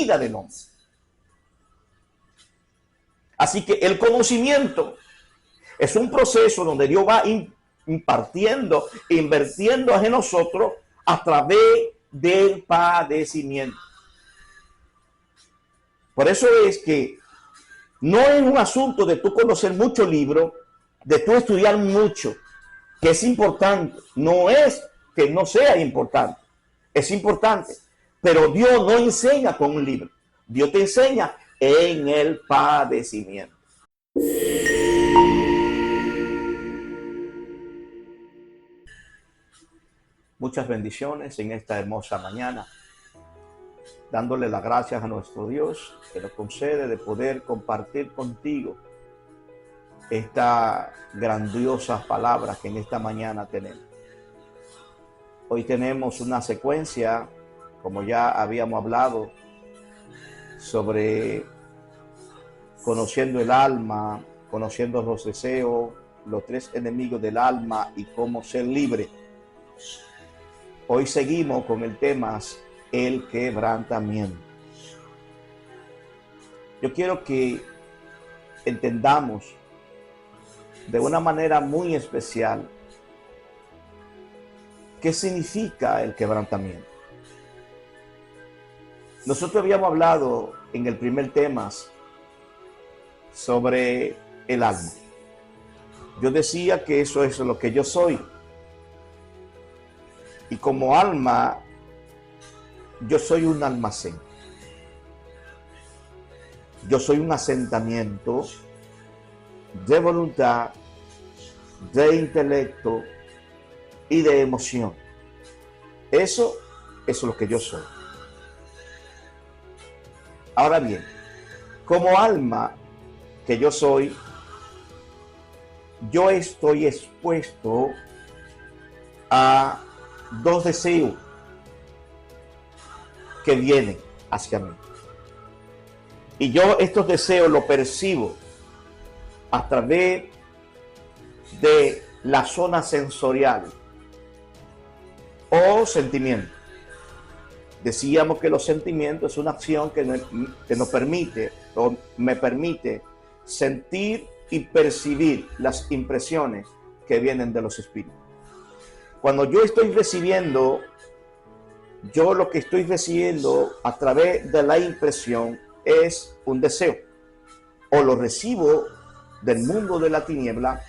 vida del hombre. Así que el conocimiento es un proceso donde Dios va impartiendo, invirtiendo en nosotros a través del padecimiento. Por eso es que no es un asunto de tú conocer muchos libros, de tú estudiar mucho, que es importante. No es que no sea importante, es importante. Pero Dios no enseña con un libro. Dios te enseña en el padecimiento. Muchas bendiciones en esta hermosa mañana, dándole las gracias a nuestro Dios que nos concede de poder compartir contigo esta grandiosa palabra que en esta mañana tenemos. Hoy tenemos una secuencia, como ya habíamos hablado, sobre conociendo el alma, conociendo los deseos, los tres enemigos del alma y cómo ser libre. Hoy seguimos con el tema el quebrantamiento. Yo quiero que entendamos de una manera muy especial qué significa el quebrantamiento. Nosotros habíamos hablado en el primer tema sobre el alma. Yo decía que eso es lo que yo soy. Y como alma, yo soy un almacén. Yo soy un asentamiento de voluntad, de intelecto y de emoción. Eso es lo que yo soy. Ahora bien, como alma que yo soy, yo estoy expuesto a dos deseos que vienen hacia mí. Y yo estos deseos los percibo a través de la zona sensorial o sentimiento. Decíamos que los sentimientos es una acción que nos permite o me permite sentir y percibir las impresiones que vienen de los espíritus. Cuando yo estoy recibiendo, yo lo que estoy recibiendo a través de la impresión es un deseo. O lo recibo del mundo de la tiniebla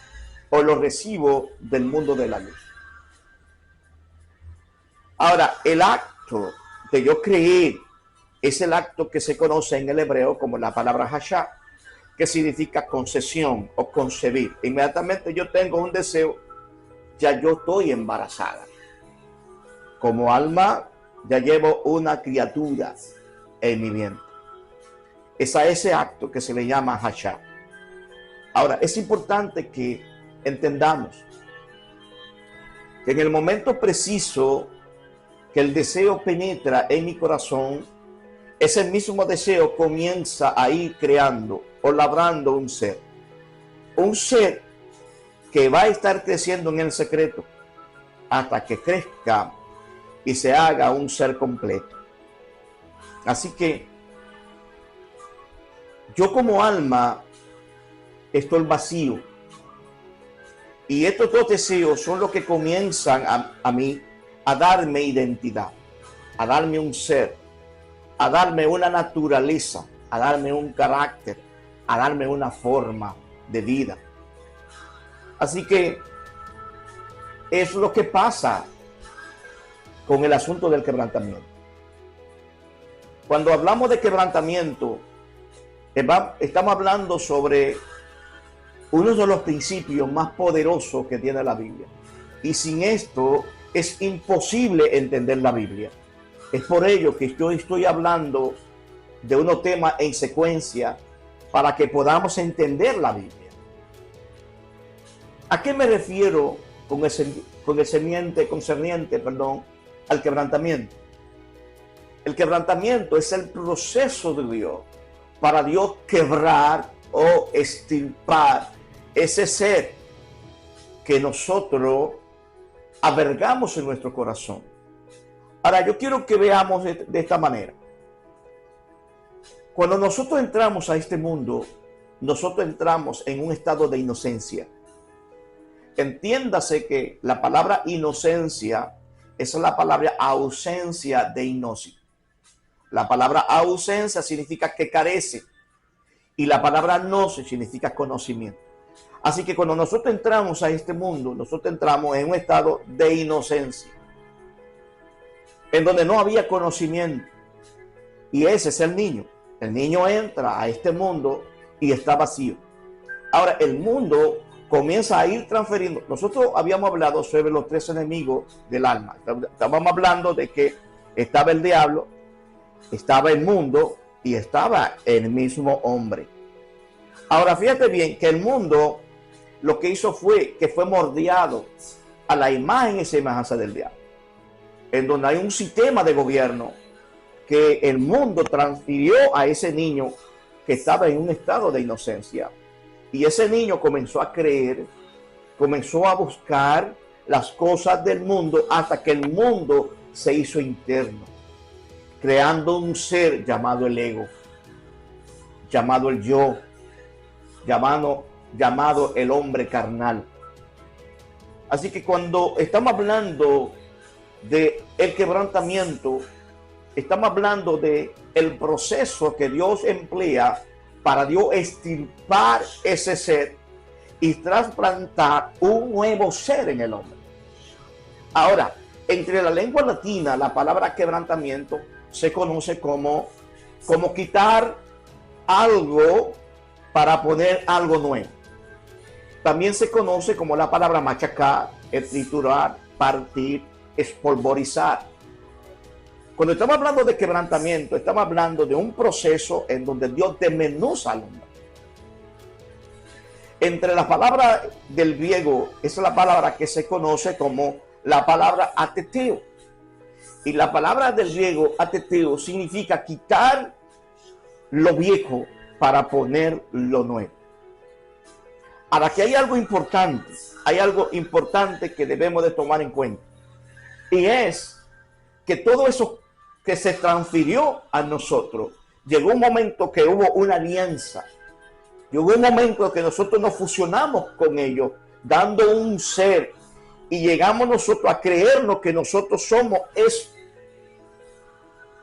o lo recibo del mundo de la luz. Ahora, el acto de yo creer es el acto que se conoce en el hebreo como la palabra hashah, que significa concesión o concebir. Inmediatamente yo tengo un deseo, ya yo estoy embarazada. Como alma, ya llevo una criatura en mi vientre. Es a ese acto que se le llama hashah. Ahora, es importante que entendamos que en el momento preciso que el deseo penetra en mi corazón, ese mismo deseo comienza a ir creando o labrando un ser. Un ser que va a estar creciendo en el secreto hasta que crezca y se haga un ser completo. Así que yo como alma estoy vacío. Y estos dos deseos son los que comienzan a mí a darme identidad, a darme un ser, a darme una naturaleza, a darme un carácter, a darme una forma de vida. Así que es lo que pasa con el asunto del quebrantamiento. Cuando hablamos de quebrantamiento, estamos hablando sobre uno de los principios más poderosos que tiene la Biblia. Y sin esto es imposible entender la Biblia. Es por ello que yo estoy hablando de unos temas en secuencia para que podamos entender la Biblia. ¿A qué me refiero con el concerniente al quebrantamiento? El quebrantamiento es el proceso de Dios para Dios quebrar o extirpar ese ser que nosotros albergamos en nuestro corazón. Ahora, yo quiero que veamos de esta manera. Cuando nosotros entramos a este mundo, nosotros entramos en un estado de inocencia. Entiéndase que la palabra inocencia es la palabra ausencia de inoci. La palabra ausencia significa que carece y la palabra gnosis significa conocimiento. Así que cuando nosotros entramos a este mundo, nosotros entramos en un estado de inocencia, en donde no había conocimiento. Y ese es el niño. El niño entra a este mundo y está vacío. Ahora el mundo comienza a ir transfiriendo. Nosotros habíamos hablado sobre los tres enemigos del alma. Estábamos hablando de que estaba el diablo, estaba el mundo y estaba el mismo hombre. Ahora fíjate bien que el mundo lo que hizo fue que fue moldeado a la imagen y semejanza del diablo, en donde hay un sistema de gobierno que el mundo transfirió a ese niño que estaba en un estado de inocencia. Y ese niño comenzó a creer, comenzó a buscar las cosas del mundo hasta que el mundo se hizo interno, creando un ser llamado el ego, llamado el yo, llamado el hombre carnal. Así que cuando estamos hablando de el quebrantamiento, estamos hablando de el proceso que Dios emplea para Dios extirpar ese ser y trasplantar un nuevo ser en el hombre. Ahora, entre la lengua latina, la palabra quebrantamiento se conoce como quitar algo para poner algo nuevo. También se conoce como la palabra machacar, triturar, partir, espolvorizar. Cuando estamos hablando de quebrantamiento, estamos hablando de un proceso en donde Dios desmenuza al hombre. Entre las palabras del griego, esa es la palabra que se conoce como la palabra ateteo. Y la palabra del griego ateteo significa quitar lo viejo para poner lo nuevo. Ahora, que hay algo importante que debemos de tomar en cuenta. Y es que todo eso que se transfirió a nosotros, llegó un momento que hubo una alianza. Llegó un momento que nosotros nos fusionamos con ellos, dando un ser. Y llegamos nosotros a creernos que nosotros somos eso.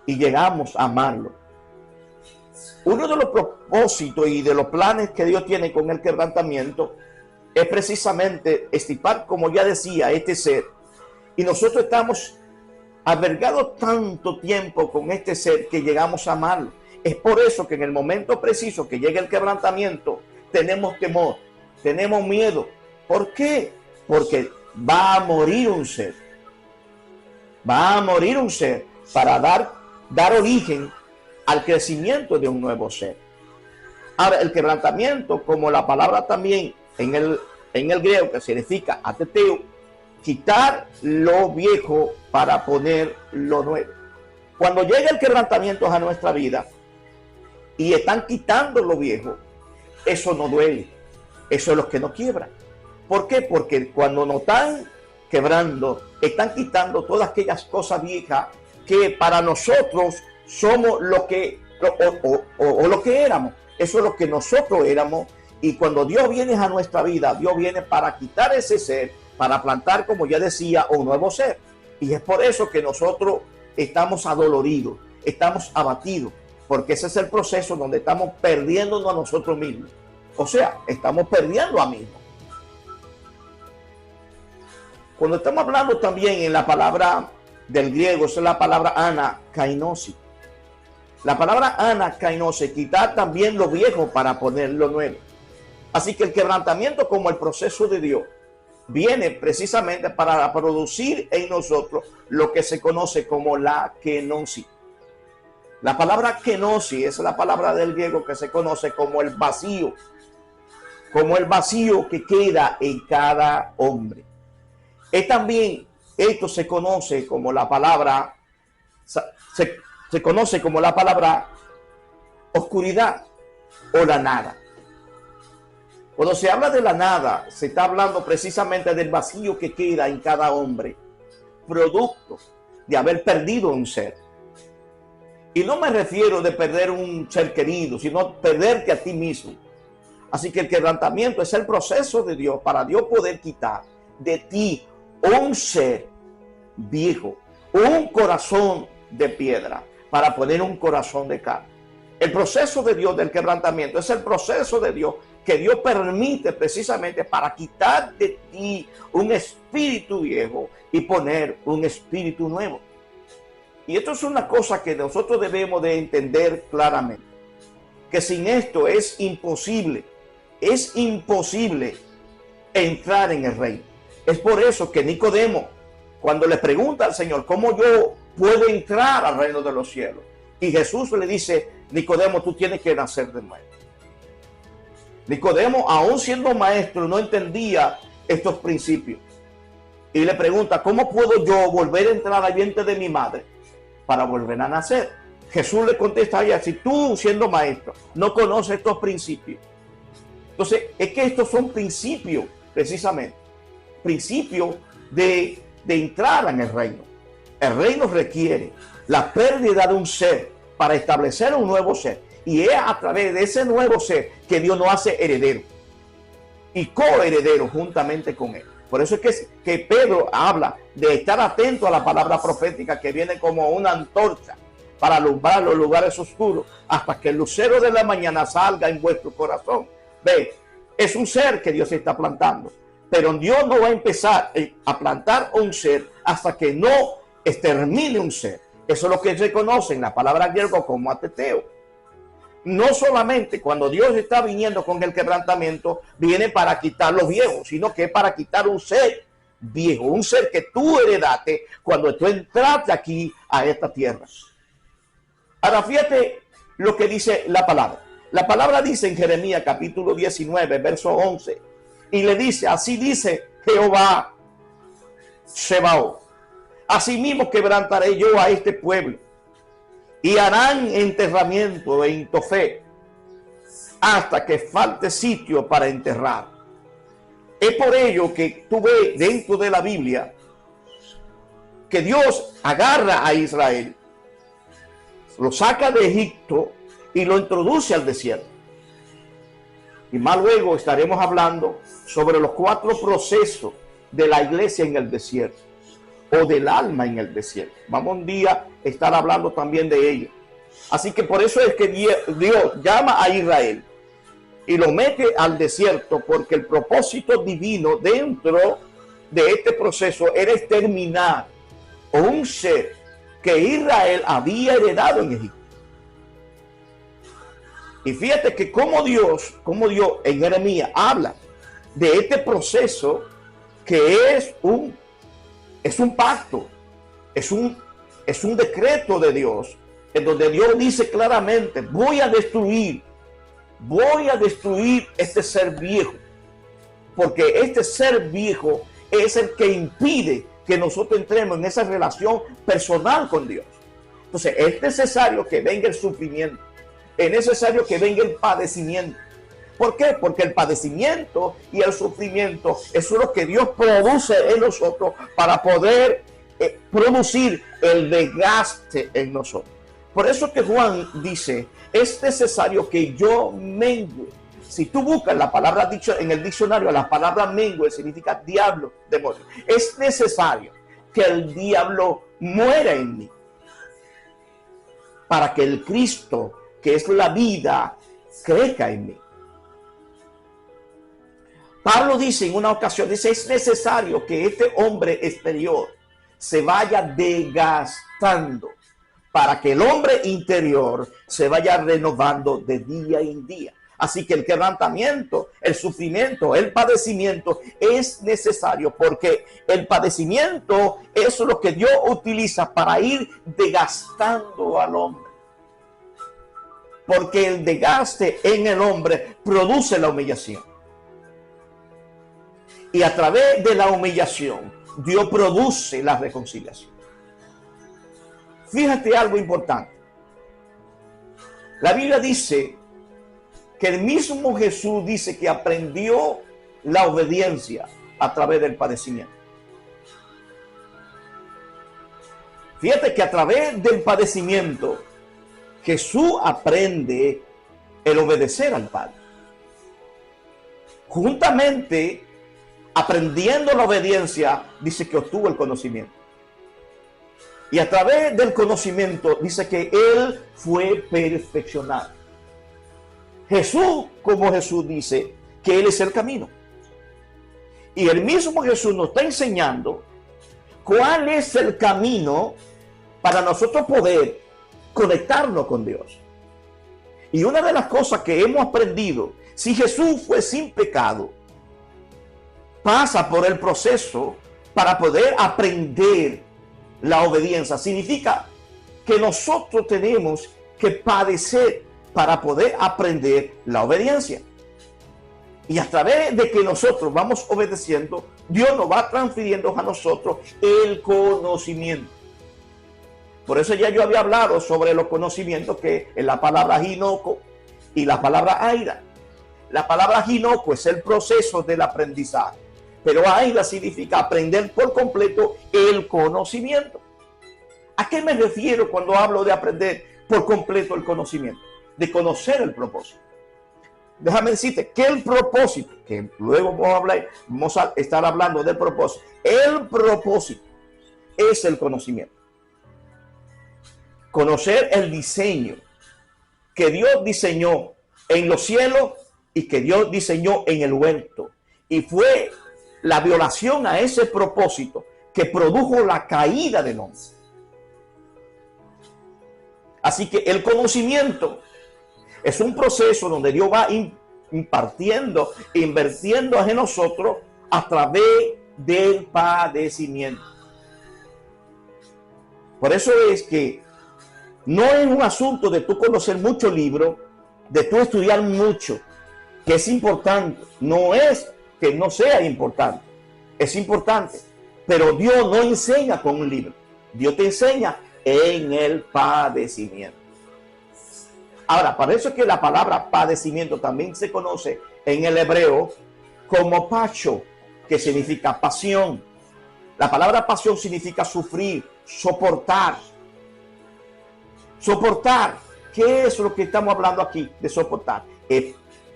Y llegamos a amarlo. Uno de los propósitos y de los planes que Dios tiene con el quebrantamiento es precisamente extirpar, como ya decía, este ser. Y nosotros estamos albergados tanto tiempo con este ser que llegamos a amarlo. Es por eso que en el momento preciso que llega el quebrantamiento, tenemos temor, tenemos miedo. ¿Por qué? Porque va a morir un ser. Va a morir un ser para dar origen al crecimiento de un nuevo ser. Ahora, el quebrantamiento, como la palabra también en el griego que significa ateteo, quitar lo viejo para poner lo nuevo. Cuando llega el quebrantamiento a nuestra vida y están quitando lo viejo, eso no duele. Eso es lo que nos quiebra. ¿Por qué? Porque cuando nos están quebrando, están quitando todas aquellas cosas viejas que para nosotros somos lo que lo que éramos. Eso es lo que nosotros éramos. Y cuando Dios viene a nuestra vida, Dios viene para quitar ese ser, para plantar, como ya decía, un nuevo ser. Y es por eso que nosotros estamos adoloridos, estamos abatidos, porque ese es el proceso donde estamos perdiéndonos a nosotros mismos. O sea, estamos perdiendo a mismos. Cuando estamos hablando también en la palabra del griego, esa es la palabra anakainosis. La palabra anakainosis, quitar también lo viejo para poner lo nuevo. Así que el quebrantamiento, como el proceso de Dios, viene precisamente para producir en nosotros lo que se conoce como la kenosis. La palabra kenosis es la palabra del griego que se conoce como el vacío que queda en cada hombre. Esto se conoce como la palabra, se conoce como la palabra oscuridad o la nada. Cuando se habla de la nada, se está hablando precisamente del vacío que queda en cada hombre, producto de haber perdido un ser. Y no me refiero de perder un ser querido, sino perderte a ti mismo. Así que el quebrantamiento es el proceso de Dios para Dios poder quitar de ti un ser viejo, un corazón de piedra, para poner un corazón de carne. El proceso de Dios del quebrantamiento es el proceso de Dios que Dios permite precisamente para quitar de ti un espíritu viejo y poner un espíritu nuevo. Y esto es una cosa que nosotros debemos de entender claramente, que sin esto es imposible entrar en el reino. Es por eso que Nicodemo, cuando le pregunta al Señor, ¿cómo yo puedo entrar al reino de los cielos? Y Jesús le dice, Nicodemo, tú tienes que nacer de nuevo. Nicodemo, aún siendo maestro, no entendía estos principios. Y le pregunta, ¿cómo puedo yo volver a entrar al vientre de mi madre para volver a nacer? Jesús le contesta a ella, si tú siendo maestro no conoces estos principios. Entonces, es que estos son principios, precisamente. Principios de entrar en el reino. El reino requiere la pérdida de un ser para establecer un nuevo ser. Y es a través de ese nuevo ser que Dios nos hace heredero y coheredero juntamente con él. Por eso es que Pedro habla de estar atento a la palabra profética que viene como una antorcha para alumbrar los lugares oscuros hasta que el lucero de la mañana salga en vuestro corazón. Ve, es un ser que Dios está plantando, pero Dios no va a empezar a plantar un ser hasta que no extermine un ser. Eso es lo que se conoce en la palabra griega como ateteo. No solamente cuando Dios está viniendo con el quebrantamiento, viene para quitar los viejos, sino que es para quitar un ser viejo, un ser que tú heredaste cuando tú entraste aquí a esta tierra. Ahora fíjate lo que dice la palabra. La palabra dice en Jeremías capítulo 19, verso 11, y le dice, así dice Jehová Sebaot, asimismo quebrantaré yo a este pueblo, y harán enterramiento en Tofet hasta que falte sitio para enterrar. Es por ello que tú ves dentro de la Biblia que Dios agarra a Israel, lo saca de Egipto y lo introduce al desierto. Y más luego estaremos hablando sobre los 4 procesos de la iglesia en el desierto, o del alma en el desierto. Vamos un día a estar hablando también de ello. Así que por eso es que Dios llama a Israel y lo mete al desierto, porque el propósito divino dentro de este proceso era exterminar un ser que Israel había heredado en Egipto. Y fíjate que como Dios en Jeremías habla de este proceso que es un pacto, es un decreto de Dios, en donde Dios dice claramente, voy a destruir este ser viejo, porque este ser viejo es el que impide que nosotros entremos en esa relación personal con Dios. Entonces es necesario que venga el sufrimiento, es necesario que venga el padecimiento. ¿Por qué? Porque el padecimiento y el sufrimiento es lo que Dios produce en nosotros para poder producir el desgaste en nosotros. Por eso que Juan dice, es necesario que yo mengue. Si tú buscas la palabra dicho en el diccionario, la palabra mengue significa diablo, demonio. Es necesario que el diablo muera en mí para que el Cristo, que es la vida, crezca en mí. Pablo dice en una ocasión, dice, es necesario que este hombre exterior se vaya desgastando para que el hombre interior se vaya renovando de día en día. Así que el quebrantamiento, el sufrimiento, el padecimiento es necesario, porque el padecimiento es lo que Dios utiliza para ir desgastando al hombre. Porque el desgaste en el hombre produce la humillación. Y a través de la humillación, Dios produce la reconciliación. Fíjate algo importante. La Biblia dice que el mismo Jesús dice que aprendió la obediencia a través del padecimiento. Fíjate que a través del padecimiento Jesús aprende el obedecer al Padre. Juntamente, aprendiendo la obediencia, dice que obtuvo el conocimiento. Y a través del conocimiento, dice que Él fue perfeccionado. Jesús, como Jesús dice, que Él es el camino. Y el mismo Jesús nos está enseñando cuál es el camino para nosotros poder conectarnos con Dios. Y una de las cosas que hemos aprendido, si Jesús fue sin pecado, pasa por el proceso para poder aprender la obediencia. Significa que nosotros tenemos que padecer para poder aprender la obediencia. Y a través de que nosotros vamos obedeciendo, Dios nos va transfiriendo a nosotros el conocimiento. Por eso ya yo había hablado sobre los conocimientos que en la palabra ginoco y la palabra aira. La palabra ginoco es el proceso del aprendizaje, pero aira significa aprender por completo el conocimiento. ¿A qué me refiero cuando hablo de aprender por completo el conocimiento? De conocer el propósito. Déjame decirte que el propósito, que luego vamos a estar hablando del propósito, el propósito es el conocimiento. Conocer el diseño que Dios diseñó en los cielos y que Dios diseñó en el huerto. Y fue la violación a ese propósito que produjo la caída del hombre. Así que el conocimiento es un proceso donde Dios va impartiendo, invirtiendo en nosotros a través del padecimiento. Por eso es que no es un asunto de tú conocer muchos libros, de tú estudiar mucho, que es importante. No es que no sea importante, es importante. Pero Dios no enseña con un libro. Dios te enseña en el padecimiento. Ahora, para eso es que la palabra padecimiento también se conoce en el hebreo como pacho, que significa pasión. La palabra pasión significa sufrir, soportar. Soportar. ¿Qué es lo que estamos hablando aquí de soportar?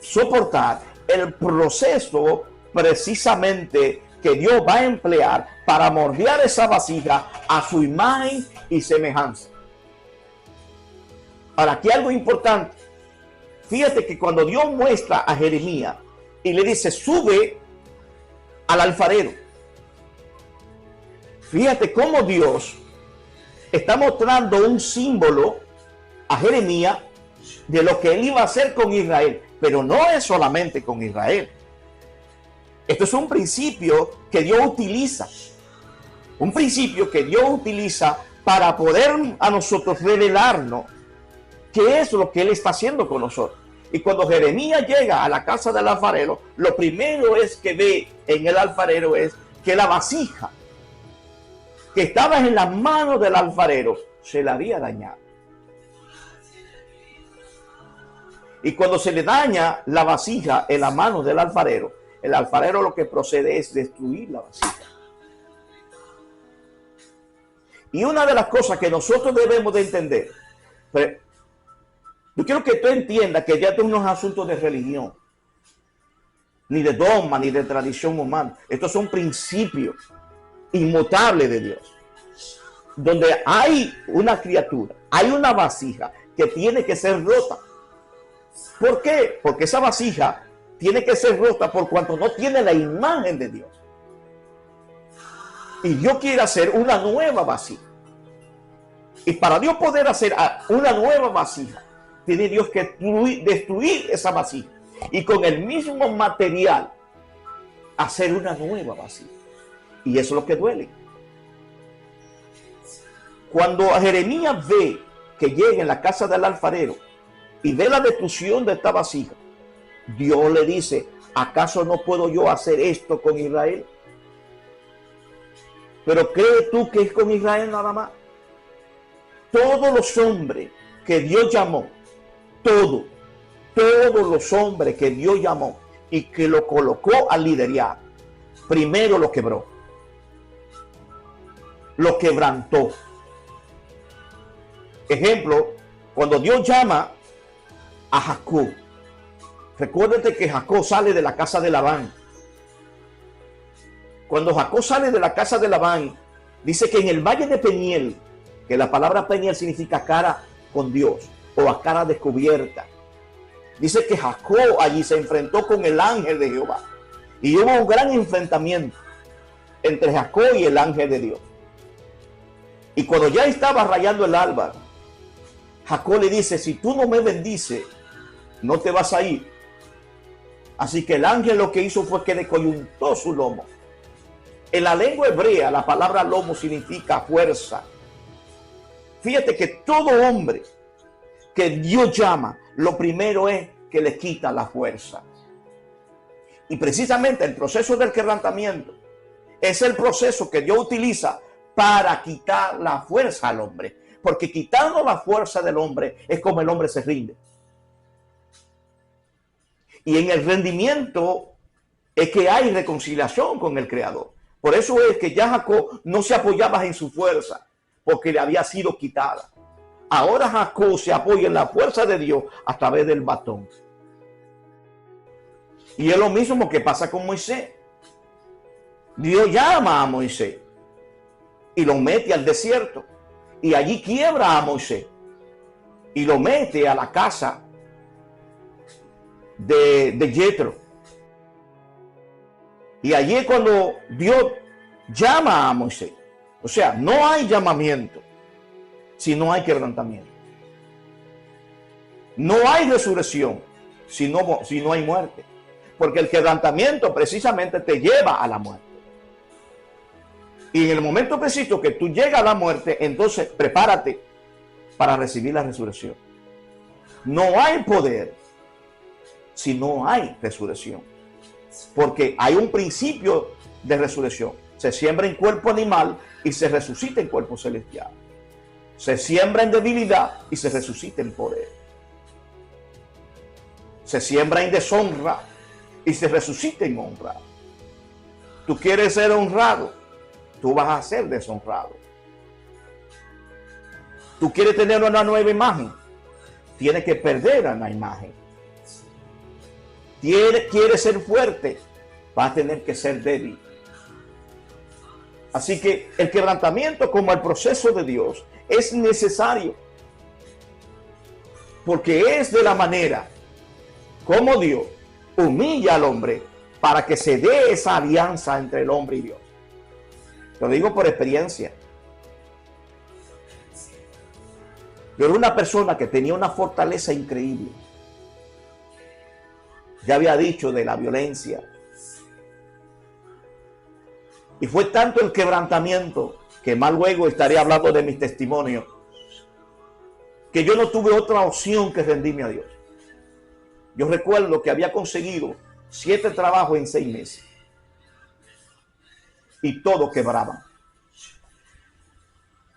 Soportar el proceso precisamente que Dios va a emplear para moldear esa vasija a su imagen y semejanza. Ahora, aquí algo importante. Fíjate que cuando Dios muestra a Jeremías y le dice, sube al alfarero. Fíjate cómo Dios está mostrando un símbolo a Jeremías de lo que él iba a hacer con Israel. Pero no es solamente con Israel. Esto es un principio que Dios utiliza. Un principio que Dios utiliza para poder a nosotros revelarnos qué es lo que Él está haciendo con nosotros. Y cuando Jeremías llega a la casa del alfarero, lo primero es que ve en el alfarero es que la vasija que estaba en las manos del alfarero se la había dañado. Y cuando se le daña la vasija en las manos del alfarero, el alfarero lo que procede es destruir la vasija. Y una de las cosas que nosotros debemos de entender, yo quiero que tú entiendas que ya esto no es asunto de religión, ni de dogma, ni de tradición humana. Estos son principios inmutables de Dios. Donde hay una criatura, hay una vasija que tiene que ser rota. ¿Por qué? Porque esa vasija tiene que ser rota por cuanto no tiene la imagen de Dios. Y Dios quiere hacer una nueva vasija. Y para Dios poder hacer una nueva vasija, tiene Dios que destruir esa vasija. Y con el mismo material, hacer una nueva vasija. Y eso es lo que duele. Cuando Jeremías ve que llega en la casa del alfarero y ve la destrucción de esta vasija, Dios le dice, ¿acaso no puedo yo hacer esto con Israel? Pero ¿crees tú que es con Israel nada más? Todos los hombres que Dios llamó, todos los hombres que Dios llamó y que lo colocó a liderar, primero lo quebró, lo quebrantó. Ejemplo, Cuando Dios llama a Jacob, recuérdate que Jacob sale de la casa de Labán. Cuando Jacob sale de la casa de Labán, dice que en el valle de Peniel, que la palabra Peniel significa cara con Dios o a cara descubierta, dice que Jacob allí se enfrentó con el ángel de Jehová. Y hubo un gran enfrentamiento entre Jacob y el ángel de Dios. Y cuando ya estaba rayando el alba, Jacob le dice, si tú no me bendices, no te vas a ir. Así que el ángel lo que hizo fue que le coyuntó su lomo. En la lengua hebrea, la palabra lomo significa fuerza. Fíjate que todo hombre que Dios llama, lo primero es que le quita la fuerza. Y precisamente el proceso del quebrantamiento es el proceso que Dios utiliza para quitar la fuerza al hombre. Porque quitando la fuerza del hombre es como el hombre se rinde. Y en el rendimiento es que hay reconciliación con el Creador. Por eso es que ya Jacob no se apoyaba en su fuerza, porque le había sido quitada. Ahora Jacob se apoya en la fuerza de Dios a través del bastón. Y es lo mismo que pasa con Moisés. Dios llama a Moisés y lo mete al desierto. Y allí quiebra a Moisés y lo mete a la casa de Jetro. Y allí es cuando Dios llama a Moisés. O sea, no hay llamamiento si no hay quebrantamiento. No hay resurrección si no hay muerte. Porque el quebrantamiento precisamente te lleva a la muerte. Y en el momento preciso que tú llegas a la muerte, entonces prepárate para recibir la resurrección. No hay poder si no hay resurrección. Porque hay un principio de resurrección. Se siembra en cuerpo animal y se resucita en cuerpo celestial. Se siembra en debilidad y se resucita en poder. Se siembra en deshonra y se resucita en honra. Tú quieres ser honrado, tú vas a ser deshonrado. Tú quieres tener una nueva imagen, tienes que perder a la imagen. Quieres ser fuerte, vas a tener que ser débil. Así que el quebrantamiento, como el proceso de Dios, es necesario. Porque es de la manera como Dios humilla al hombre para que se dé esa alianza entre el hombre y Dios. Lo digo por experiencia. Yo era una persona que tenía una fortaleza increíble. Ya había dicho de la violencia. Y fue tanto el quebrantamiento, que más luego estaré hablando de mis testimonios, que yo no tuve otra opción que rendirme a Dios. Yo recuerdo que había conseguido 7 trabajos en 6 meses. Y todos quebraban.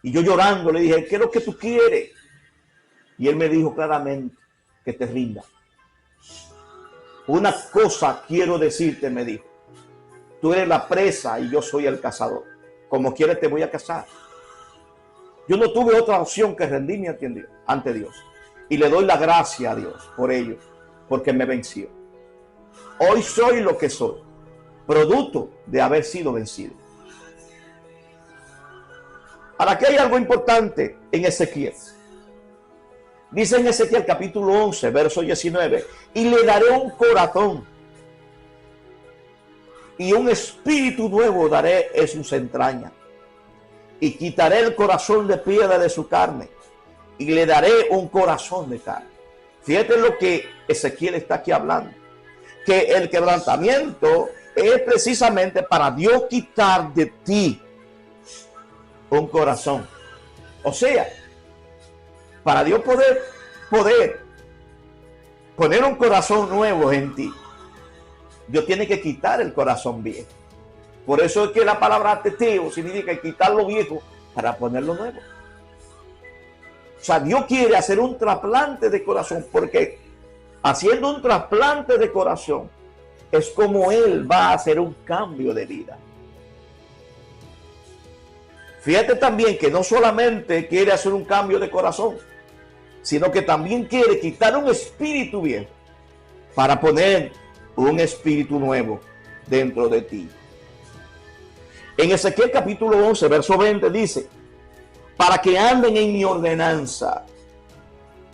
Y yo llorando le dije, ¿qué es lo que tú quieres? Y él me dijo claramente que te rinda. Una cosa quiero decirte, me dijo. Tú eres la presa y yo soy el cazador. Como quieres te voy a cazar. Yo no tuve otra opción que rendirme ante Dios. Y le doy la gracia a Dios por ello, porque me venció. Hoy soy lo que soy, producto de haber sido vencido. Ahora, aquí hay algo importante en Ezequiel. Dice en Ezequiel capítulo 11, verso 19, y le daré un corazón y un espíritu nuevo daré en sus entrañas, y quitaré el corazón de piedra de su carne, y le daré un corazón de carne. Fíjate lo que Ezequiel está aquí hablando, que el quebrantamiento es precisamente para Dios quitar de ti un corazón. O sea, para Dios poder poner un corazón nuevo en ti, Dios tiene que quitar el corazón viejo. Por eso es que la palabra teteo significa quitar lo viejo para ponerlo nuevo. O sea, Dios quiere hacer un trasplante de corazón, porque haciendo un trasplante de corazón es como Él va a hacer un cambio de vida. Fíjate también que no solamente quiere hacer un cambio de corazón, sino que también quiere quitar un espíritu viejo para poner un espíritu nuevo dentro de ti. En Ezequiel capítulo 11, verso 20 dice, para que anden en mi ordenanza.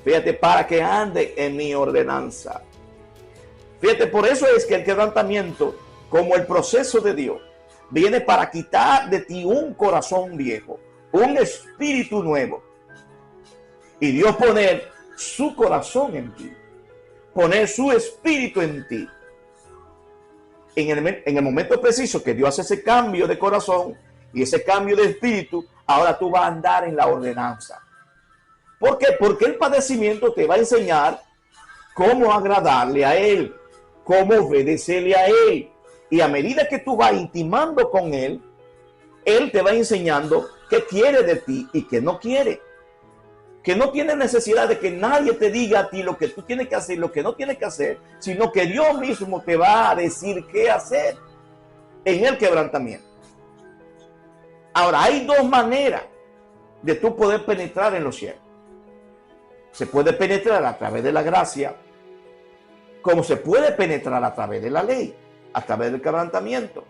Fíjate, para que anden en mi ordenanza. Fíjate, por eso es que el quebrantamiento, como el proceso de Dios, viene para quitar de ti un corazón viejo, un espíritu nuevo. Y Dios poner su corazón en ti, poner su espíritu en ti. En el momento preciso que Dios hace ese cambio de corazón y ese cambio de espíritu, ahora tú vas a andar en la ordenanza. ¿Por qué? Porque el padecimiento te va a enseñar cómo agradarle a Él, cómo obedecerle a Él. Y a medida que tú vas intimando con Él, Él te va enseñando qué quiere de ti y qué no quiere. Que no tiene necesidad de que nadie te diga a ti lo que tú tienes que hacer y lo que no tienes que hacer, sino que Dios mismo te va a decir qué hacer en el quebrantamiento. Ahora, hay dos maneras de tú poder penetrar en los cielos. Se puede penetrar a través de la gracia, como se puede penetrar a través de la ley, a través del quebrantamiento.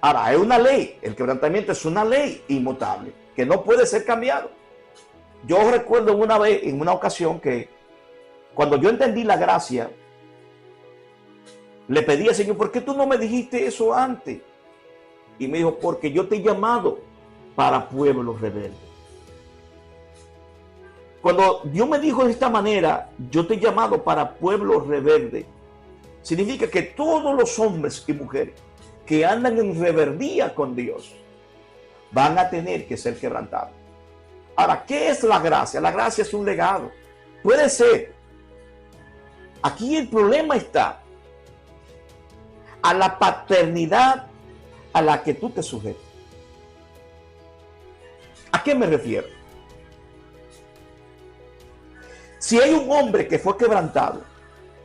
Ahora, hay una ley, el quebrantamiento es una ley inmutable, que no puede ser cambiado. Yo recuerdo en una ocasión que cuando yo entendí la gracia, le pedí al Señor, ¿por qué tú no me dijiste eso antes? Y me dijo, porque yo te he llamado para pueblos rebeldes. Cuando Dios me dijo de esta manera, yo te he llamado para pueblos rebeldes, significa que todos los hombres y mujeres que andan en rebeldía con Dios van a tener que ser quebrantados. Ahora, ¿qué es la gracia? La gracia es un legado. Puede ser. Aquí el problema está a la paternidad a la que tú te sujetas. ¿A qué me refiero? Si hay un hombre que fue quebrantado,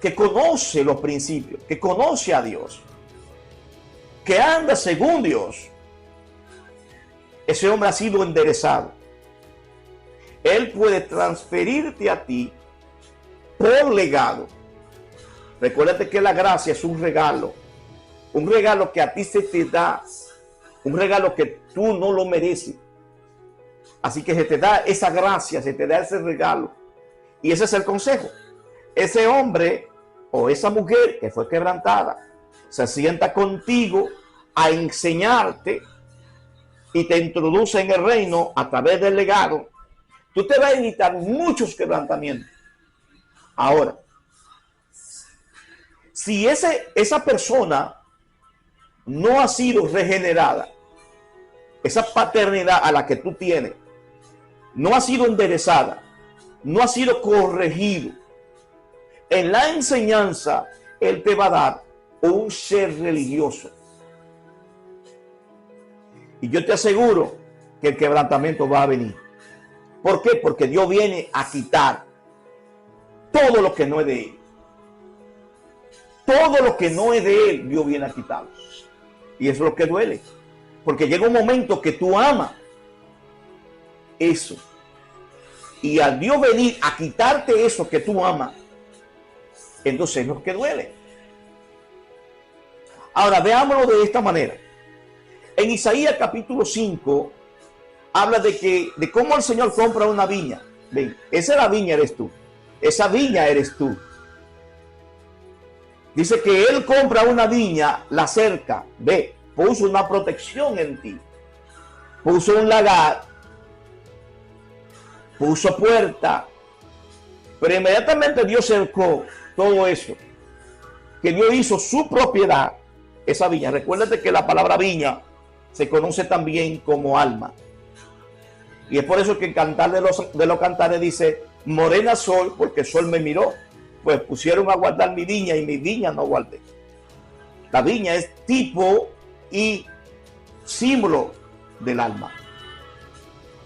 que conoce los principios, que conoce a Dios, que anda según Dios, ese hombre ha sido enderezado. Él puede transferirte a ti por legado. Recuérdate que la gracia es un regalo que a ti se te da, un regalo que tú no lo mereces. Así que se te da esa gracia, se te da ese regalo. Y ese es el consejo. Ese hombre o esa mujer que fue quebrantada se sienta contigo a enseñarte y te introduce en el reino a través del legado. Tú te vas a evitar muchos quebrantamientos. Ahora, si esa persona no ha sido regenerada, esa paternidad a la que tú tienes, no ha sido enderezada, no ha sido corregido, en la enseñanza, Él te va a dar un ser religioso. Y yo te aseguro que el quebrantamiento va a venir. ¿Por qué? Porque Dios viene a quitar todo lo que no es de Él. Todo lo que no es de Él, Dios viene a quitarlo. Y eso es lo que duele. Porque llega un momento que tú amas eso. Y al Dios venir a quitarte eso que tú amas, entonces es lo que duele. Ahora, veámoslo de esta manera. En Isaías capítulo 5, habla de cómo el Señor compra una viña. Ven, esa la viña eres tú. Esa viña eres tú. Dice que Él compra una viña, la cerca. Ve, puso una protección en ti. Puso un lagar. Puso puerta. Pero inmediatamente Dios cercó todo eso. Que Dios hizo su propiedad. Esa viña. Recuérdate que la palabra viña se conoce también como alma. Y es por eso que el cantar de los cantares dice, morena soy porque el sol me miró. Pues pusieron a guardar mi viña y mi viña no guardé. La viña es tipo y símbolo del alma.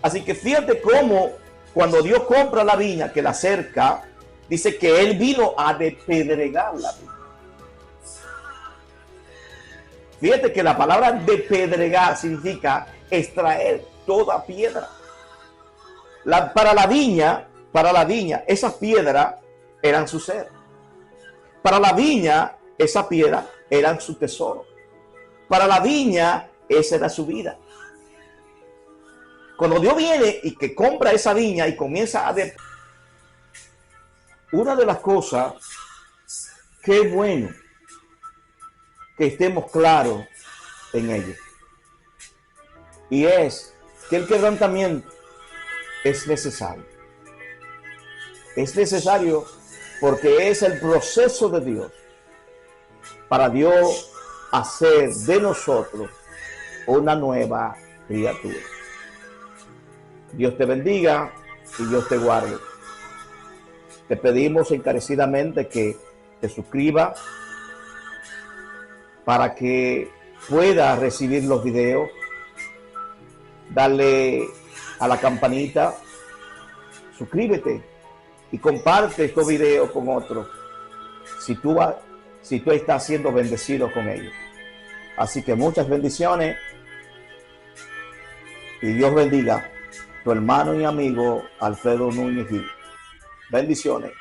Así que fíjate cómo cuando Dios compra la viña, que la cerca, dice que Él vino a despedregar la viña. Fíjate que la palabra despedregar significa extraer toda piedra. Para la viña, Para la viña, esas piedras eran su ser. Para la viña, esa piedra eran su tesoro. Para la viña, esa era su vida. Cuando Dios viene y que compra esa viña y comienza a... Una de las cosas que es bueno que estemos claros en ello. Y es que el quebrantamiento es necesario. Es necesario porque es el proceso de Dios para Dios hacer de nosotros una nueva criatura. Dios te bendiga y Dios te guarde. Te pedimos encarecidamente que te suscribas para que puedas recibir los videos. Dale a la campanita, suscríbete y comparte estos videos con otros si tú estás siendo bendecido con ellos. Así que muchas bendiciones y Dios bendiga tu hermano y amigo Alfredo Núñez Gil. Bendiciones.